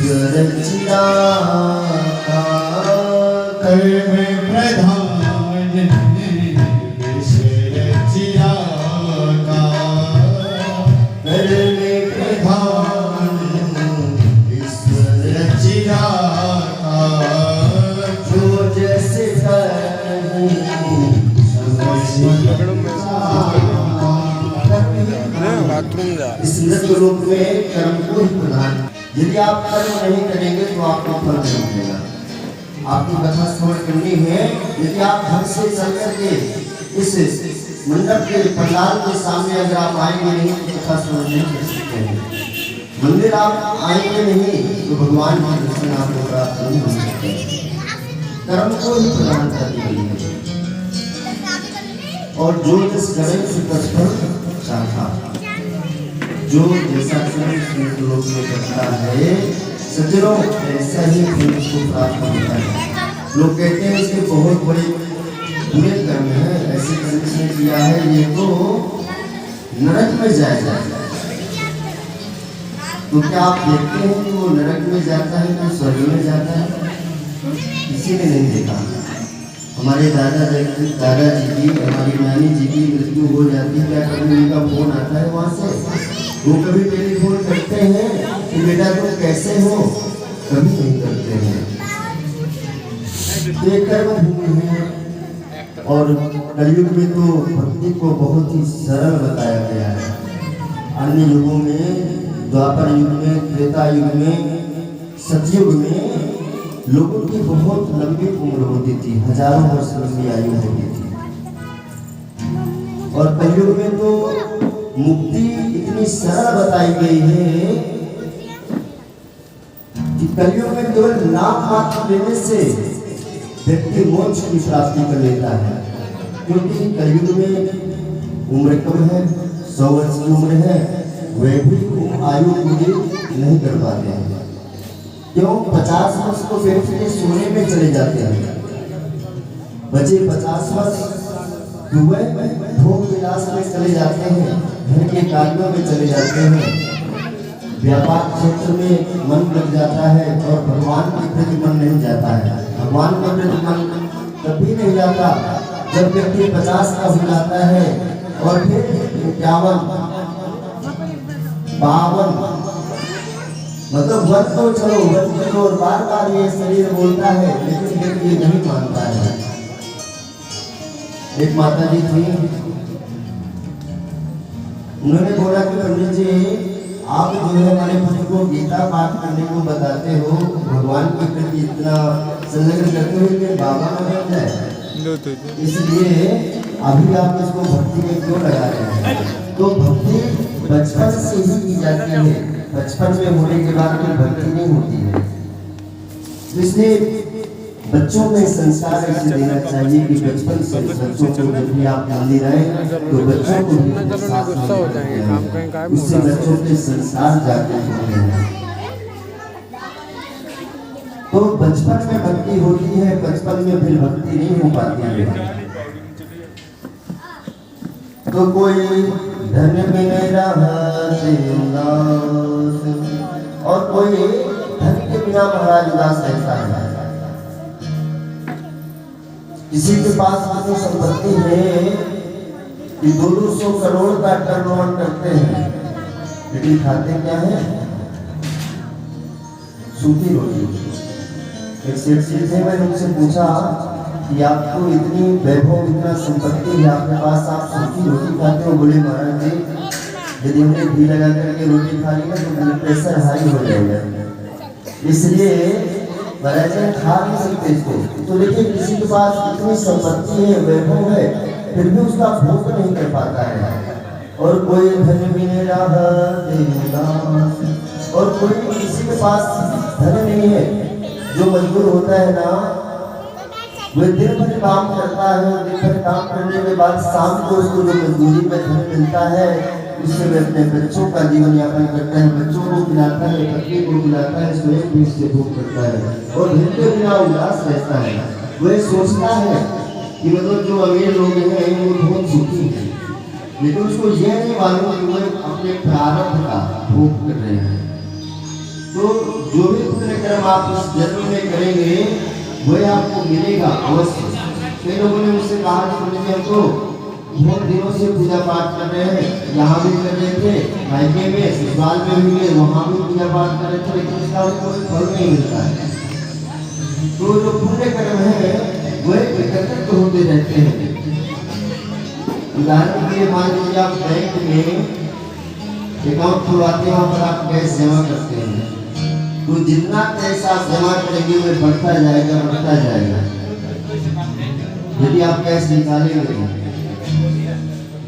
ईश्वर चिराकर में प्रधान ईश्वर चिराकर में प्रधान ईश्वर चिराकर जो जैसे इस नृत्य रूप में कर्म को ही प्रधान। यदि आप कर्म नहीं करेंगे तो आपको फल नहीं मिलेगा। आपकी कथा श्रवण करनी है, यदि आप ढंग से चल करके इस मंडप के पंडाल के सामने अगर आप आएंगे नहीं तो कथा श्रवण नहीं कर सकते हैं। मंदिर आप आएंगे नहीं तो भगवान का दर्शन आपको प्राप्त नहीं हो सकते। कर्म को ही प्रदान करने के लिए और जो जिस कर्म से तत्पर चाहा, जो जैसा कर्म लोक में करता है सज्जनों ऐसा ही फल उसको प्राप्त होता है। लोग कहते हैं इसके बहुत बड़े बुरे कर्म है, ऐसे कर्म से किया है ये तो नरक में जाएगा। तो क्या आप देखते हैं कि वो नरक में जाता है कि स्वर्ग में जाता है? किसी ने नहीं देखा। हमारे दादाजी की, हमारी नानी जी की मृत्यु हो जाती है, क्या कभी उनका फोन आता है वहाँ से? वो कभी टेलीफोन करते हैं कि बेटा तुम कैसे हो? कभी नहीं करते हैं। ये कर्म भूमि है और कलयुग में तो भक्ति को बहुत ही सरल बताया गया है। अन्य युगों में, द्वापर युग में, त्रेता युग में, सतयुग में लोगों की बहुत लंबी उम्र होती थी, हजारों वर्ष लंबी आयु होती थी। और कलयुग में तो मुक्ति इतनी सरल बताई गई है कि कलयुग में केवल नाम मात्र लेने से व्यक्ति मोक्ष की प्राप्ति कर लेता है। क्योंकि कलयुग में उम्र कम है, 100 वर्ष की उम्र है, वे भी आयु पूरी नहीं कर पाते हैं। क्यों? 50 वर्ष तो व्यक्ति सोने में चले जाते हैं, बचे 50 वर्ष दुबई में भोग विलास में चले जाते हैं, घर के कार्यों में चले जाते हैं, व्यापार क्षेत्र में मन लग जाता है और भगवान के प्रति मन नहीं जाता है। भगवान के प्रति मन कभी नहीं जाता जब व्यक्ति 50 का हो जाता है और फिर 51, 52, मतलब वन तो चलो वन करो और बार बार ये शरीर बोलता है, लेकिन व्यक्ति नहीं मानता है। एक माता जी थी, उन्होंने बोला कि पंडित जी आप जो है हमारे पुत्र को गीता पाठ करने को बताते हो, भगवान के प्रति इतना संलग्न करते हो कि बाबा न बन जाए, इसलिए अभी आप इसको भक्ति में क्यों लगा रहे हैं? तो भक्ति बचपन से ही की जाती है, बचपन में होने के बाद कोई भक्ति नहीं होती है। इसलिए बच्चों में संस्कार ऐसे देना चाहिए कि बचपन से बच्चों को जब भी आप मंदिर आए तो बच्चों को भी उससे बच्चों के संस्कार जागृत होते हैं। तो बचपन में भक्ति होती है, बचपन में फिर भक्ति नहीं हो पाती है। तो कोई धन में मेरा और कोई धन के बिना महाराज उदास रहता है। किसी के पास इतनी संपत्ति है कि 200 करोड़ का टर्नओवर करते हैं, लेकिन खाते क्या है? सूखी रोटी। एक सेठ जी थे, मैंने उनसे पूछा कि आपको इतनी वैभव, इतना संपत्ति है आपके पास, आप सूखी रोटी खाते हो? बोले महाराज जी यदि हमने घी लगा करके रोटी खा ली ना तो ब्लड प्रेशर हाई हो जाएगा, इसलिए महाराज खा नहीं सकते इसको। तो देखिए किसी के पास इतनी संपत्ति है, वैभव है, फिर भी उसका भोग नहीं कर पाता है। और कोई धन भी नहीं रहा और कोई किसी के पास धन नहीं है, जो मजबूर होता है ना, वो दिन भर काम करता है, दिन भर काम करने के बाद शाम को उसको जो मजदूरी में धन मिलता है उससे वे अपने बच्चों का जीवन यापन करता है, बच्चों को खिलाता है, पत्नी को खिलाता है, स्वयं भी इससे भोग करता है और दिन के बिना उदास रहता है। वह सोचता है कि मतलब जो अमीर लोग हैं वो बहुत सुखी हैं, लेकिन उसको यह नहीं मालूम कि वो अपने प्रारब्ध का भोग कर रहे हैं। तो जो भी पुण्य कर्म आप इस जन्म में करेंगे वही आपको मिलेगा अवश्य। कई लोगों ने मुझसे कहा कि पंडित जी हमको बहुत दिनों से पूजा पाठ कर रहे हैं, यहाँ भी कर रहे थे, मायके में ससुराल में भी गए, वहाँ भी पूजा पाठ कर रहे थे, लेकिन उसका कोई फल नहीं मिलता है। तो जो पुण्य कर्म है वह एकत्रित होते रहते हैं। उदाहरण के लिए मान लीजिए आप बैंक में अकाउंट खुलवाते हैं, वहाँ पर आप कैश जमा करते हैं, तो जितना पैसा आप जमा करेंगे वह बढ़ता जाएगा। यदि आप कैश निकालेंगे,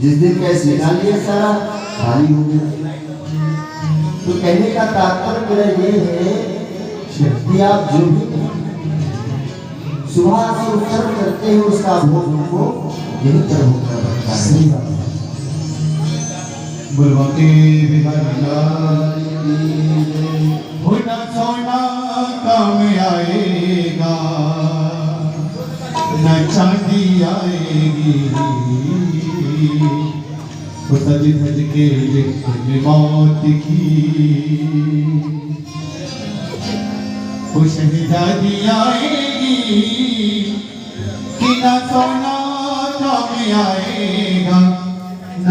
जिस दिन कैश निकालिए सारा खाली हो गया। तो कहने का तात्पर्य मेरा ये है कि आप जो भी सुबह से उत्तर करते हैं उसका भोग हमको यही तरह होकर रखता है। बुलवते होना सोना काम आएगा, न चांदी आएगी, वो सज धज के लिखने मौत की, वो शहजादी आएगी कि न सोना काम आएगा, न